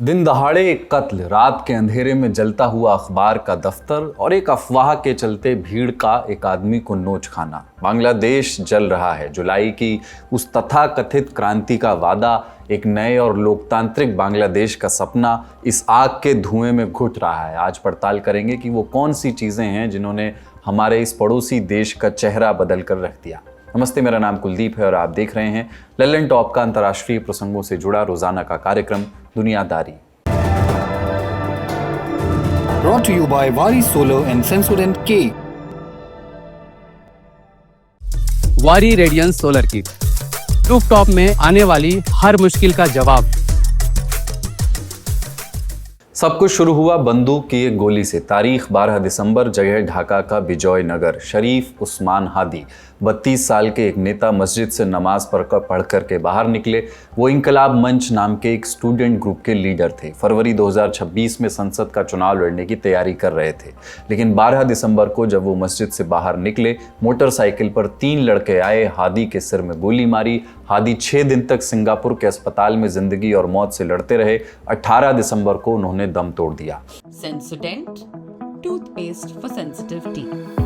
दिन दहाड़े एक कत्ल, रात के अंधेरे में जलता हुआ अखबार का दफ्तर और एक अफवाह के चलते भीड़ का एक आदमी को नोच खाना। बांग्लादेश जल रहा है। जुलाई की उस तथाकथित क्रांति का वादा, एक नए और लोकतांत्रिक बांग्लादेश का सपना इस आग के धुएं में घुट रहा है। आज पड़ताल करेंगे कि वो कौन सी चीजें हैं जिन्होंने हमारे इस पड़ोसी देश का चेहरा बदल कर रख दिया। नमस्ते, मेरा नाम कुलदीप है और आप देख रहे हैं लल्लन टॉप का अंतर्राष्ट्रीय प्रसंगों से जुड़ा रोजाना का कार्यक्रम दुनियादारी। Brought to you by Vari Solar and Sensodyne K. वारी रेडियंस सोलर किट, रूफटॉप में आने वाली हर मुश्किल का जवाब। सब कुछ शुरू हुआ बंदूक की एक गोली से। तारीख 12 दिसंबर, जगह ढाका का बिजॉय नगर। शरीफ उस्मान हादी 32 साल के एक नेता मस्जिद से नमाज पढ़ कर के बाहर निकले। वो इंकलाब मंच नाम के एक स्टूडेंट ग्रुप के लीडर थे। फरवरी 2026 में संसद का चुनाव लड़ने की तैयारी कर रहे थे, लेकिन 12 दिसंबर को जब वो मस्जिद से बाहर निकले, मोटरसाइकिल पर 3 लड़के आए, हादी के सिर में गोली मारी। हादी 6 दिन तक सिंगापुर के अस्पताल में जिंदगी और मौत से लड़ते रहे। 18 दिसंबर को उन्होंने दम तोड़ दिया। Sensodyne, toothpaste for sensitive teeth.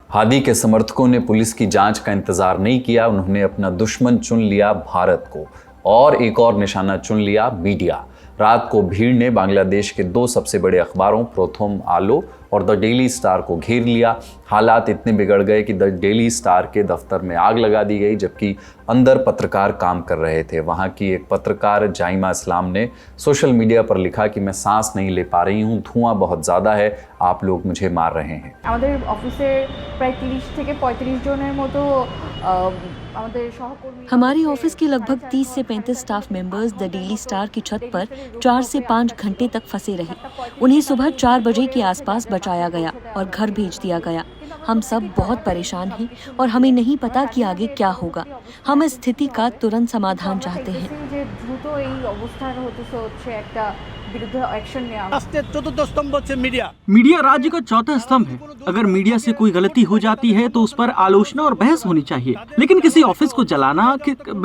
Hadi के समर्थकों ने पुलिस की जांच का इंतजार नहीं किया। उन्होंने अपना दुश्मन चुन लिया भारत को, और एक और निशाना चुन लिया मीडिया। रात को भीड़ ने बांग्लादेश के 2 सबसे बड़े अखबारों प्रथम आलो और द डेली स्टार को घेर लिया। हालात इतने बिगड़ गए कि द डेली स्टार के दफ्तर में आग लगा दी गई, जबकि अंदर पत्रकार काम कर रहे थे। वहां की एक पत्रकार जाइमा इस्लाम ने सोशल मीडिया पर लिखा कि मैं सांस नहीं ले पा रही हूं, धुआं बहुत ज़्यादा है, आप लोग मुझे मार रहे हैं। আমাদের অফিসে প্রায় 30 থেকে 35 জনের মতো আমাদের সহকর্মী। हमारे ऑफिस के लगभग 30 से 35 staff members the daily star की छत पर 4 से 5 घंटे तक फंसे रहे। उन्हें सुबह 4 बजे के आसपास बचाया गया और घर भेज दिया गया। हम सब बहुत परेशान हैं और हमें नहीं पता कि आगे क्या होगा। हम इस स्थिति का तुरंत समाधान चाहते हैं। যে দ্রুত এই অবস্থান হচ্ছে একটা বিরুদ্ধে অ্যাকশন নেওয়া। राष्ट्र चतुर्थ स्तंभ से मीडिया। मीडिया राज्य का चौथा स्तंभ है। अगर मीडिया से कोई गलती हो जाती है तो उस पर आलोचना और बहस होनी चाहिए, लेकिन किसी ऑफिस को जलाना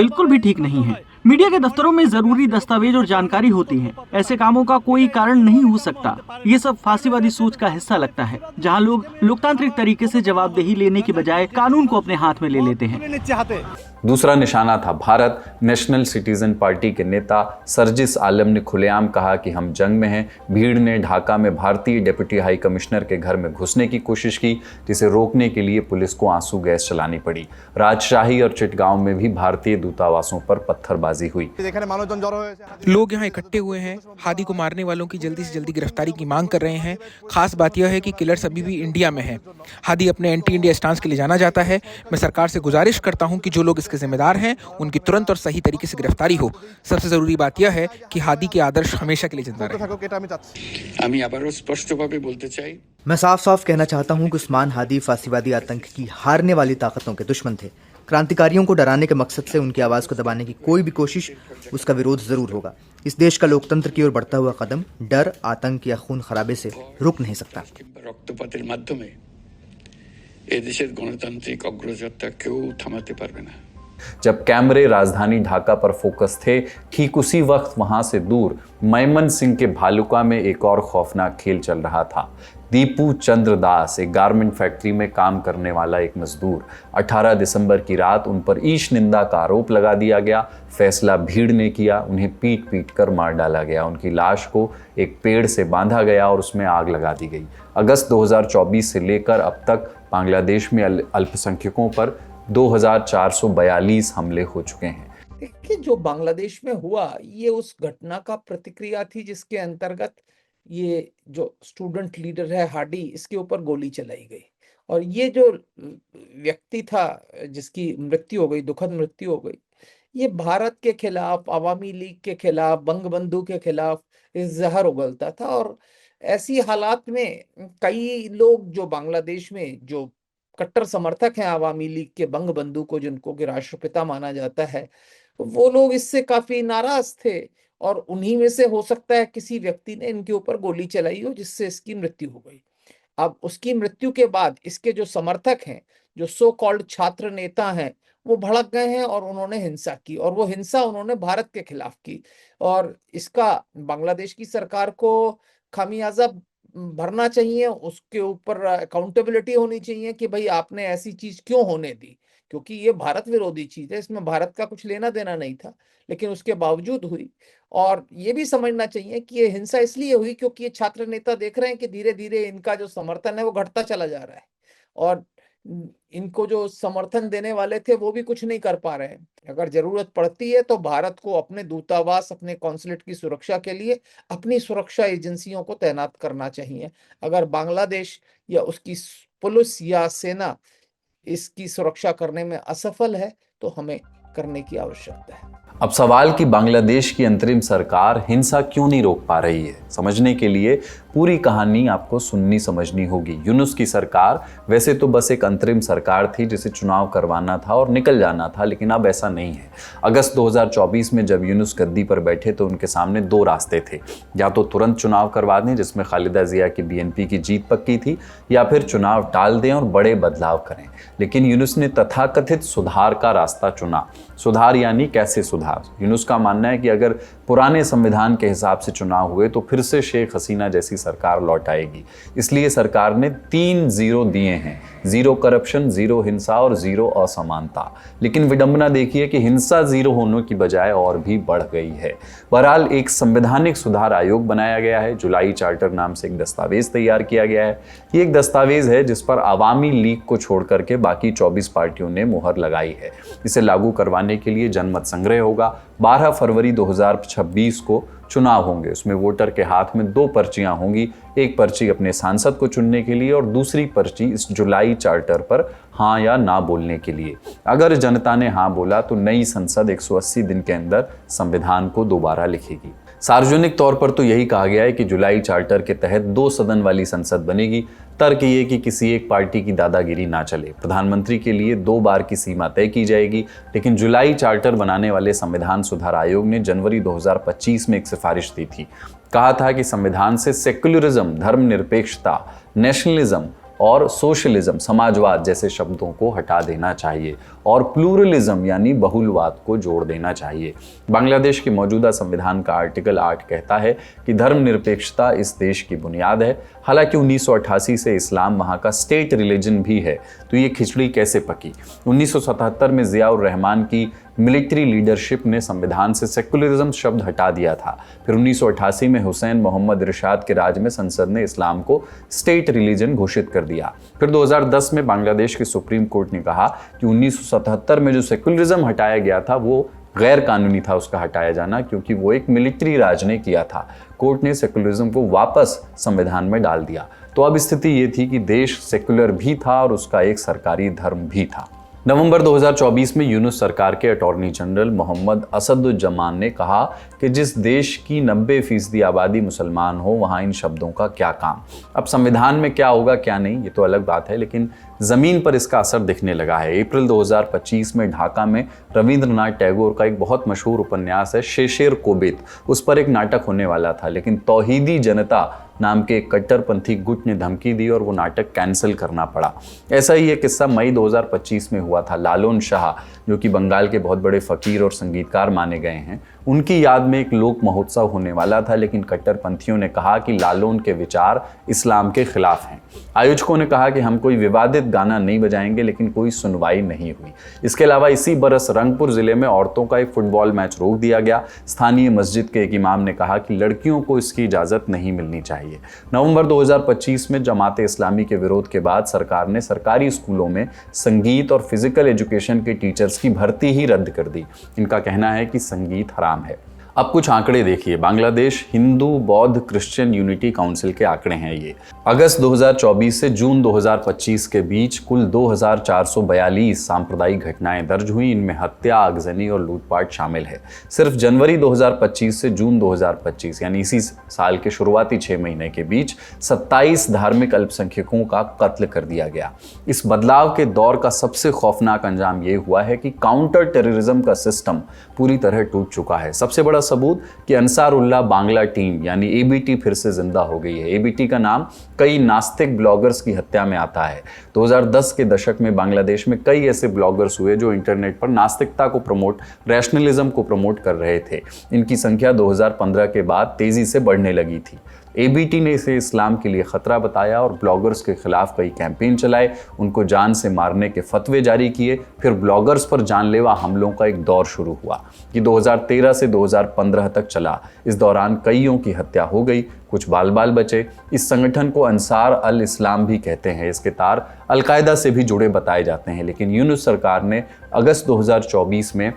बिल्कुल भी ठीक नहीं है। मीडिया के दफ्तरों में जरूरी दस्तावेज और जानकारी होती है। ऐसे कामों का कोई कारण नहीं हो सकता। ये सब फांसीवादी सोच का हिस्सा लगता है, जहाँ लोग लोकतांत्रिक तरीके से जवाबदेही लेने की बजाय कानून को अपने हाथ में ले लेते हैं। दूसरा निशाना था भारत। नेशनल सिटीजन पार्टी के नेता सरजिस आलम ने खुलेआम कहा कि हम जंग में हैं। भीड़ ने ढाका में भारतीय डिप्टी हाई कमिश्नर के घर में घुसने की कोशिश की, जिसे रोकने के लिए पुलिस को आंसू गैस चलानी पड़ी। राजशाही और चिटगांव में भी भारतीय दूतावासों पर पत्थरबाजी हुई। लोग यहाँ इकट्ठे हुए हैं, हादी को मारने वालों की जल्दी से जल्दी गिरफ्तारी की मांग कर रहे हैं। खास बात यह है कि किलर्स अभी भी इंडिया में हैं। हादी अपने एंटी इंडिया स्टांस के लिए जाना जाता है। मैं सरकार से गुजारिश करता हूँ कि जो लोग इसके जिम्मेदार हैं उनकी तुरंत और सही तरीके से गिरफ्तारी हो। सबसे जरूरी बात यह है कि हादी के आदर्श हमेशा के लिए जिंदा रहे। मैं साफ साफ कहना चाहता हूं कि उस्मान हादी फांसीवादी आतंक की हारने वाली ताकतों के दुश्मन थे। क्रांतिकारियों को डराने के मकसद से उनकी आवाज को दबाने की कोई भी कोशिश, उसका विरोध जरूर होगा। इस देश का लोकतंत्र की ओर बढ़ता हुआ कदम डर, आतंक या खून खराबे से रुक नहीं सकता। রক্তপাতের মাধ্যমে এই দেশের গণতান্ত্রিক অগ্রযাত্রা কেউ থামাতে পারবে না। जब कैमरे राजधानी ढाका पर फोकस थे, ठीक उसी वक्त वहां से दूर मैमन सिंह के भालुका में एक और खौफनाक खेल चल रहा था। दीपू चंद्र दास, एक गारमेंट फैक्ट्री में काम करने वाला एक मजदूर। 18 दिसंबर की रात उन पर ईश निंदा का आरोप लगा दिया गया। फैसला भीड़ ने किया। उन्हें पीट पीट कर मार डाला गया। उनकी लाश को एक पेड़ से बांधा गया और उसमें आग लगा दी गई। अगस्त 2024 से लेकर अब तक बांग्लादेश में अल्पसंख्यकों पर 2442 हमले हो चुके हैं। देखिए, जो बांग्लादेश में हुआ ये उस घटना का प्रतिक्रिया थी जिसके अंतर्गत ये जो स्टूडेंट लीडर है हादी, इसके ऊपर गोली चलाई गई। और ये जो व्यक्ति था जिसकी मृत्यु हो गई, दुखद मृत्यु हो गई, ये भारत के खिलाफ, अवामी लीग के खिलाफ, बंगबंधु के खिलाफ इस जहर उगलता था। और ऐसी हालात में कई लोग जो बांग्लादेश में जो कट्टर समर्थक हैं अवामी लीग के, बंगबंधु को जिनको कि राष्ट्रपिता माना जाता है, वो लोग इससे काफी नाराज थे। और उन्हीं में से हो सकता है किसी व्यक्ति ने इनके ऊपर गोली चलाई हो जिससे इसकी मृत्यु हो गई। अब उसकी मृत्यु के बाद इसके जो समर्थक हैं, जो सो कॉल्ड छात्र नेता हैं, वो भड़क गए हैं और उन्होंने हिंसा की, और वो हिंसा उन्होंने भारत के खिलाफ की। और इसका बांग्लादेश की सरकार को खामियाजा भरना चाहिए, उसके ऊपर अकाउंटेबिलिटी होनी चाहिए कि भाई आपने ऐसी चीज क्यों होने दी, क्योंकि ये भारत विरोधी चीज है, इसमें भारत का कुछ लेना देना नहीं था, लेकिन उसके बावजूद हुई। और ये भी समझना चाहिए कि ये हिंसा इसलिए हुई क्योंकि ये छात्र नेता देख रहे हैं कि धीरे धीरे इनका जो समर्थन है वो घटता चला जा रहा है, और इनको जो समर्थन देने वाले थे वो भी कुछ नहीं कर पा रहे हैं। अगर जरूरत पड़ती है तो भारत को अपने दूतावास, अपने कॉन्सुलेट की सुरक्षा के लिए अपनी सुरक्षा एजेंसियों को तैनात करना चाहिए। अगर बांग्लादेश या उसकी पुलिस या सेना इसकी सुरक्षा करने में असफल है तो हमें करने की आवश्यकता है। अब सवाल कि बांग्लादेश की अंतरिम सरकार हिंसा क्यों नहीं रोक पा रही है, समझने के लिए पूरी कहानी आपको सुननी समझनी होगी। यूनुस की सरकार वैसे तो बस एक अंतरिम सरकार थी जिसे चुनाव करवाना था और निकल जाना था, लेकिन अब ऐसा नहीं है। अगस्त 2024 में जब यूनुस गद्दी पर बैठे तो उनके सामने दो रास्ते थे, या तो तुरंत चुनाव करवा दें जिसमें खालिदा जिया की बीएनपी की जीत पक्की थी, या फिर चुनाव टाल दें और बड़े बदलाव करें। लेकिन यूनुस ने तथाकथित सुधार का रास्ता चुना। सुधार यानी कैसे सुधार? यूनुस का मानना है कि अगर पुराने संविधान के हिसाब से चुनाव हुए तो फिर से शेख हसीना जैसी सरकार लौट आएगी। इसलिए सरकार ने 3 जीरो दिए हैं, 0 करप्शन, 0 हिंसा और 0 असमानता। लेकिन विडंबना देखिए कि हिंसा 0 होने की बजाय और भी बढ़ गई है। बहरहाल एक संवैधानिक सुधार आयोग बनाया गया है, जुलाई चार्टर नाम से एक दस्तावेज तैयार किया गया है। ये एक दस्तावेज है जिस पर आवामी लीग को छोड़ करके बाकी 24 पार्टियों ने मुहर लगाई है। इसे लागू करवाने के लिए जनमत संग्रह होगा। 12 फरवरी 2026 को चुनाव होंगे। उसमें वोटर के हाथ में 2 पर्चियां होंगी, एक पर्ची अपने सांसद को चुनने के लिए और दूसरी पर्ची इस जुलाई चार्टर पर हाँ या ना बोलने के लिए। अगर जनता ने हाँ बोला तो नई संसद 180 दिन के अंदर संविधान को दोबारा लिखेगी। सार्वजनिक तौर पर तो यही कहा गया है कि जुलाई चार्टर के तहत 2 सदन वाली संसद बनेगी। तर्क ये कि किसी एक पार्टी की दादागिरी ना चले। प्रधानमंत्री के लिए 2 बार की सीमा तय की जाएगी। लेकिन जुलाई चार्टर बनाने वाले संविधान सुधार आयोग ने जनवरी 2025 में एक सिफारिश दी थी। कहा था कि संविधान से सेक्युलरिज्म, धर्मनिरपेक्षता, नेशनलिज्म और सोशलिज्म, समाजवाद जैसे शब्दों को हटा देना चाहिए और प्लूरलिज्म यानी बहुलवाद को जोड़ देना चाहिए। बांग्लादेश के मौजूदा संविधान का आर्टिकल 8 कहता है कि धर्मनिरपेक्षता इस देश की बुनियाद है। हालांकि 1988 से इस्लाम वहाँ का स्टेट रिलीजन भी है, तो ये खिचड़ी कैसे पकी? 1977 में ज़ियाउर रहमान की मिलिट्री लीडरशिप ने संविधान से सेक्युलरिज्म शब्द हटा दिया था। फिर 1988 में हुसैन मोहम्मद इरशाद के राज में संसद ने इस्लाम को स्टेट रिलीजन घोषित कर दिया। फिर 2010 में बांग्लादेश के सुप्रीम कोर्ट ने कहा कि 1977 में जो सेक्युलरिज्म हटाया गया था वो गैर कानूनी था उसका हटाया जाना, क्योंकि वो एक मिलिट्री राज ने किया था। कोर्ट ने सेक्युलरिज्म को वापस संविधान में डाल दिया। तो अब स्थिति ये थी कि देश सेक्युलर भी था और उसका एक सरकारी धर्म भी था। नवंबर 2024 में यूनुस सरकार के अटॉर्नी जनरल मोहम्मद असदुज्जमान ने कहा कि जिस देश की 90% आबादी मुसलमान हो वहाँ इन शब्दों का क्या काम। अब संविधान में क्या होगा क्या नहीं ये तो अलग बात है, लेकिन ज़मीन पर इसका असर दिखने लगा है। अप्रैल 2025 में ढाका में रविंद्रनाथ टैगोर का एक बहुत मशहूर उपन्यास है शेषेर कोबेत, उस पर एक नाटक होने वाला था, लेकिन तौहीदी जनता नाम के एक कट्टरपंथी गुट ने धमकी दी और वो नाटक कैंसिल करना पड़ा। ऐसा ही एक किस्सा मई 2025 में हुआ था। लालोन शाह जो कि बंगाल के बहुत बड़े फ़कीर और संगीतकार माने गए हैं, उनकी याद में एक लोक महोत्सव होने वाला था, लेकिन कट्टरपंथियों ने कहा कि लालोन के विचार इस्लाम के खिलाफ हैं। आयोजकों ने कहा कि हम कोई विवादित गाना नहीं बजाएंगे, लेकिन कोई सुनवाई नहीं हुई। इसके अलावा इसी बरस रंगपुर जिले में औरतों का एक फुटबॉल मैच रोक दिया गया। स्थानीय मस्जिद के एक इमाम ने कहा कि लड़कियों को इसकी इजाज़त नहीं मिलनी चाहिए। नवंबर 2025 में जमात इस्लामी के विरोध के बाद सरकार ने सरकारी स्कूलों में संगीत और फिजिकल एजुकेशन के टीचर्स की भर्ती ही रद्द कर दी। इनका कहना है कि संगीत हराम है। अब कुछ आंकड़े देखिए। बांग्लादेश हिंदू बौद्ध क्रिश्चियन यूनिटी काउंसिल के आंकड़े हैं ये। अगस्त 2024 से जून 2025 के बीच कुल 2442 सांप्रदायिक घटनाएं दर्ज हुई। इनमें हत्या, आगजनी और लूटपाट शामिल है। सिर्फ जनवरी 2025 से जून 2025 यानी इसी साल के शुरुआती 6 महीने के बीच 27 धार्मिक अल्पसंख्यकों का कत्ल कर दिया गया। इस बदलाव के दौर का सबसे खौफनाक अंजाम ये हुआ है कि काउंटर टेररिज्म का सिस्टम पूरी तरह टूट चुका है। सबसे बड़ा सबूत कि अंसारुल्लाह बांग्ला टीम यानी एबीटी फिर से जिंदा हो गई है। एबीटी का नाम कई नास्तिक ब्लॉगर्स की हत्या में आता है। 2010 के दशक में बांग्लादेश में कई ऐसे ब्लॉगर्स हुए जो इंटरनेट पर नास्तिकता को प्रमोट, रैशनलिज्म को प्रमोट कर रहे थे। इनकी संख्या 2015 के बाद तेजी से बढ़ने लगी थी। एबीटी ने इसे इस्लाम के लिए खतरा बताया और ब्लॉगर्स के खिलाफ कई कैंपेन चलाए, उनको जान से मारने के फतवे जारी किए। फिर ब्लॉगर्स पर जानलेवा हमलों का एक दौर शुरू हुआ कि 2013 से 2015 तक चला। इस दौरान कईयों की हत्या हो गई, कुछ बाल बाल बचे। इस संगठन को अंसार अल इस्लाम भी कहते हैं। इसके तार अलकायदा से भी जुड़े बताए जाते हैं। लेकिन यूनुस सरकार ने अगस्त 2024 में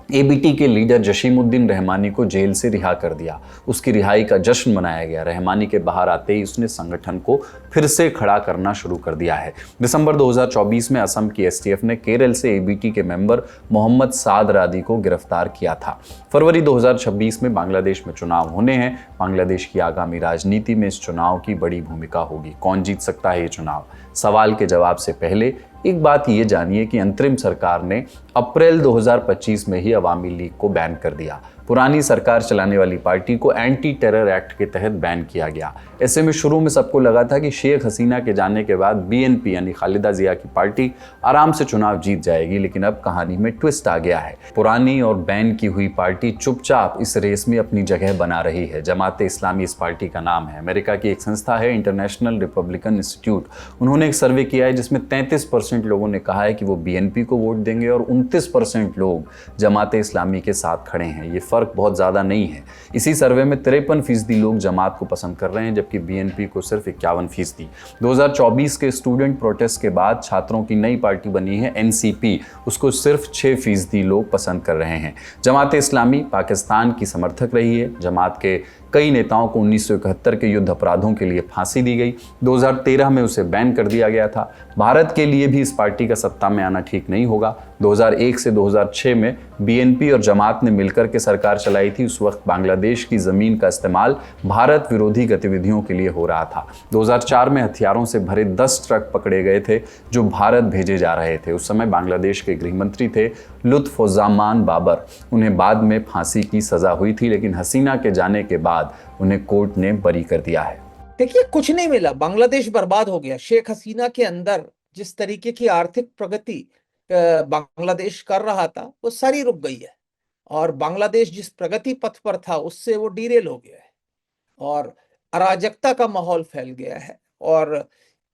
एबीटी के लीडर जशीमुद्दीन रहमानी को जेल से रिहा कर दिया। उसकी रिहाई का जश्न मनाया गया। रहमानी के बाहर आते ही उसने संगठन को फिर से खड़ा करना शुरू कर दिया है। दिसंबर 2024 में असम की एसटीएफ ने केरल से एबीटी के मेंबर मोहम्मद साद रादी को गिरफ्तार किया था। फरवरी 2026 में बांग्लादेश में चुनाव होने हैं। बांग्लादेश की आगामी राजनीति में इस चुनाव की बड़ी भूमिका होगी। कौन जीत सकता है ये चुनाव? सवाल के जवाब से पहले एक बात ये जानिए कि अंतरिम सरकार ने अप्रैल 2025 में ही अवामी लीग को बैन कर दिया। पुरानी सरकार चलाने वाली पार्टी को एंटी टेरर एक्ट के तहत बैन किया गया। ऐसे में शुरू में सबको लगा था कि शेख हसीना के जाने के बाद बीएनपी यानी खालिदा जिया की पार्टी आराम से चुनाव जीत जाएगी, लेकिन अब कहानी में ट्विस्ट आ गया है। पुरानी और बैन की हुई पार्टी चुपचाप इस रेस में अपनी जगह बना रही है। जमात इस्लामी इस पार्टी का नाम है। अमेरिका की एक संस्था है इंटरनेशनल रिपब्लिकन इंस्टीट्यूट। उन्होंने एक सर्वे किया है जिसमें 33% लोगों ने कहा है कि वो बीएनपी को वोट देंगे और 29% लोग जमात इस्लामी के साथ खड़े हैं। ये फर्क बहुत ज़्यादा नहीं है। इसी सर्वे में 53% लोग जमात को पसंद कर रहे हैं, जबकि बीएनपी को सिर्फ 51%। 2024 के स्टूडेंट प्रोटेस्ट के बाद छात्रों की नई पार्टी बनी है एनसीपी, उसको सिर्फ 6% लोग पसंद कर रहे हैं। जमात इस्लामी पाकिस्तान की समर्थक रही है। जमात के कई नेताओं को 1971 के युद्ध अपराधों के लिए फांसी दी गई। 2013 में उसे बैन कर दिया गया था। भारत के लिए भी इस पार्टी का सत्ता में आना ठीक नहीं होगा। 2001 से 2006 में बीएनपी और जमात ने मिलकर के सरकार चलाई थी। उस वक्त बांग्लादेश की ज़मीन का इस्तेमाल भारत विरोधी गतिविधियों के लिए हो रहा था। 2004 में हथियारों से भरे 10 ट्रक पकड़े गए थे जो भारत भेजे जा रहे थे। उस समय बांग्लादेश के गृह मंत्री थे लुत्फुज्जामान बाबर। उन्हें बाद में फांसी की सज़ा हुई थी, लेकिन हसीना के जाने के बाद उन्हें कोर्ट ने बरी कर दिया है। देखिए, कुछ नहीं मिला, बांग्लादेश बर्बाद हो गया। शेख हसीना के अंदर जिस तरीके की आर्थिक प्रगति बांग्लादेश कर रहा था वो सारी रुक गई है, और बांग्लादेश जिस प्रगति पथ पर था उससे वो डीरेल हो गया है और अराजकता का माहौल फैल गया है। और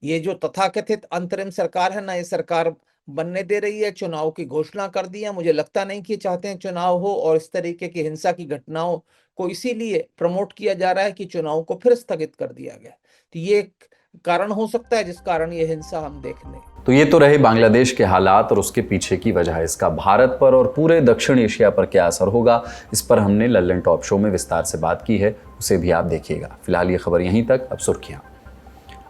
ये जो तथाकथित अंतरिम सरकार है ना, ये सरकार बनने दे रही है। चुनाव की घोषणा कर दी है। मुझे लगता नहीं कि चाहते हैं चुनाव हो, और इस तरीके की हिंसा की घटनाओं को इसीलिए प्रमोट किया जा रहा है कि चुनाव को फिर स्थगित कर दिया गया। तो ये एक कारण हो सकता है जिस कारण ये हिंसा हम देख लें। तो ये तो रहे बांग्लादेश के हालात और उसके पीछे की वजह। इसका भारत पर और पूरे दक्षिण एशिया पर क्या असर होगा, इस पर हमने लल्लन टॉप शो में विस्तार से बात की है, उसे भी आप देखिएगा। फिलहाल ये खबर यहीं तक। अब सुर्खियां।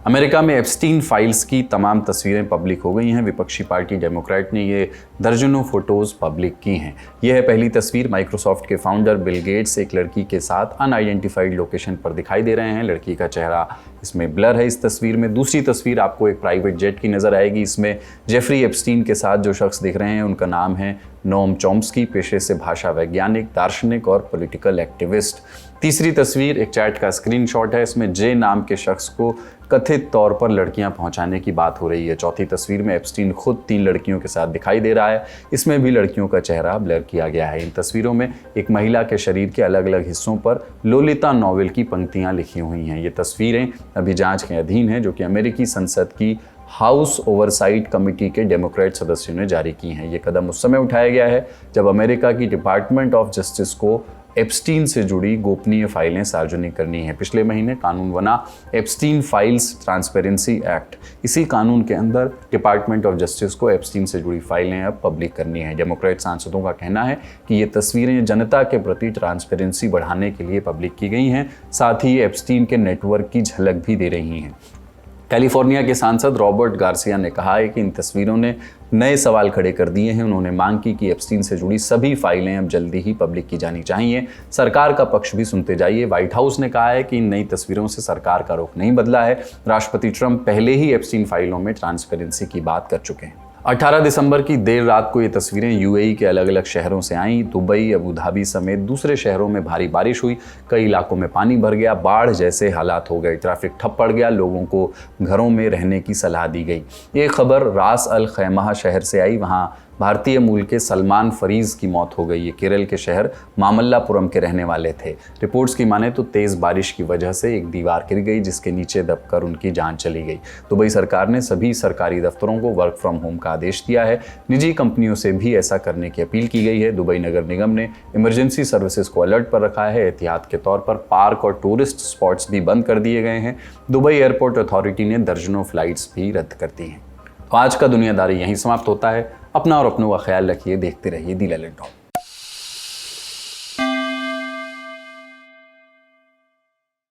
अमेरिका में एप्स्टीन फाइल्स की तमाम तस्वीरें पब्लिक हो गई हैं। विपक्षी पार्टी डेमोक्रेट ने ये दर्जनों फोटोज पब्लिक की हैं। यह है पहली तस्वीर। माइक्रोसॉफ्ट के फाउंडर बिल गेट्स एक लड़की के साथ अनआइडेंटिफाइड लोकेशन पर दिखाई दे रहे हैं। लड़की का चेहरा इसमें ब्लर है इस तस्वीर में। दूसरी तस्वीर आपको एक प्राइवेट जेट की नज़र आएगी। इसमें जेफरी एप्स्टीन के साथ जो शख्स दिख रहे हैं उनका नाम है नोम चॉम्स्की, पेशे से भाषा वैज्ञानिक, दार्शनिक और पॉलिटिकल एक्टिविस्ट। तीसरी तस्वीर एक चैट का स्क्रीनशॉट है। इसमें जे नाम के शख्स को कथित तौर पर लड़कियां पहुंचाने की बात हो रही है। चौथी तस्वीर में एप्स्टीन खुद 3 लड़कियों के साथ दिखाई दे रहा है। इसमें भी लड़कियों का चेहरा ब्लर किया गया है। इन तस्वीरों में एक महिला के शरीर के अलग अलग हिस्सों पर लोलिता नॉवेल की पंक्तियां लिखी हुई हैं। ये तस्वीरें अभी जांच के अधीन हैं, जो कि अमेरिकी संसद की हाउस ओवरसाइट कमेटी के डेमोक्रेट सदस्यों ने जारी की हैं। ये कदम उस समय उठाया गया है जब अमेरिका की डिपार्टमेंट ऑफ जस्टिस को एप्स्टीन से जुड़ी गोपनीय फाइलें सार्वजनिक करनी है। पिछले महीने कानून बना एप्स्टीन फाइल्स ट्रांसपेरेंसी एक्ट। इसी कानून के अंदर डिपार्टमेंट ऑफ जस्टिस को एप्स्टीन से जुड़ी फाइलें अब पब्लिक करनी है। डेमोक्रेट सांसदों का कहना है कि ये तस्वीरें जनता के प्रति ट्रांसपेरेंसी बढ़ाने के लिए पब्लिक की गई हैं, साथ ही एप्स्टीन के नेटवर्क की झलक भी दे रही हैं। कैलिफोर्निया के सांसद रॉबर्ट गार्सिया ने कहा है कि इन तस्वीरों ने नए सवाल खड़े कर दिए हैं। उन्होंने मांग की कि एप्स्टीन से जुड़ी सभी फाइलें अब जल्दी ही पब्लिक की जानी चाहिए। सरकार का पक्ष भी सुनते जाइए। व्हाइट हाउस ने कहा है कि इन नई तस्वीरों से सरकार का रुख नहीं बदला है। राष्ट्रपति ट्रंप पहले ही एप्स्टीन फाइलों में ट्रांसपेरेंसी की बात कर चुके हैं। 18 दिसंबर की देर रात को ये तस्वीरें यूएई के अलग अलग शहरों से आईं। दुबई, अबू धाबी समेत दूसरे शहरों में भारी बारिश हुई, कई इलाकों में पानी भर गया, बाढ़ जैसे हालात हो गए, ट्रैफिक ठप पड़ गया, लोगों को घरों में रहने की सलाह दी गई। ये खबर रास अल खैमा शहर से आई, वहाँ भारतीय मूल के सलमान फरीज़ की मौत हो गई। ये केरल के शहर मामल्लापुरम के रहने वाले थे। रिपोर्ट्स की माने तो तेज़ बारिश की वजह से एक दीवार गिर गई, जिसके नीचे दबकर उनकी जान चली गई। दुबई सरकार ने सभी सरकारी दफ्तरों को वर्क फ्रॉम होम का आदेश दिया है। निजी कंपनियों से भी ऐसा करने की अपील की गई है। दुबई नगर निगम ने इमरजेंसी सर्विसेज को अलर्ट पर रखा है। एहतियात के तौर पर पार्क और टूरिस्ट स्पॉट्स भी बंद कर दिए गए हैं। दुबई एयरपोर्ट अथॉरिटी ने दर्जनों फ्लाइट्स भी रद्द कर दी हैं। तो आज का दुनियादारी यहीं समाप्त होता है। अपना और अपनों का ख्याल रखिए। देखते रहिए दी लैंड टॉप।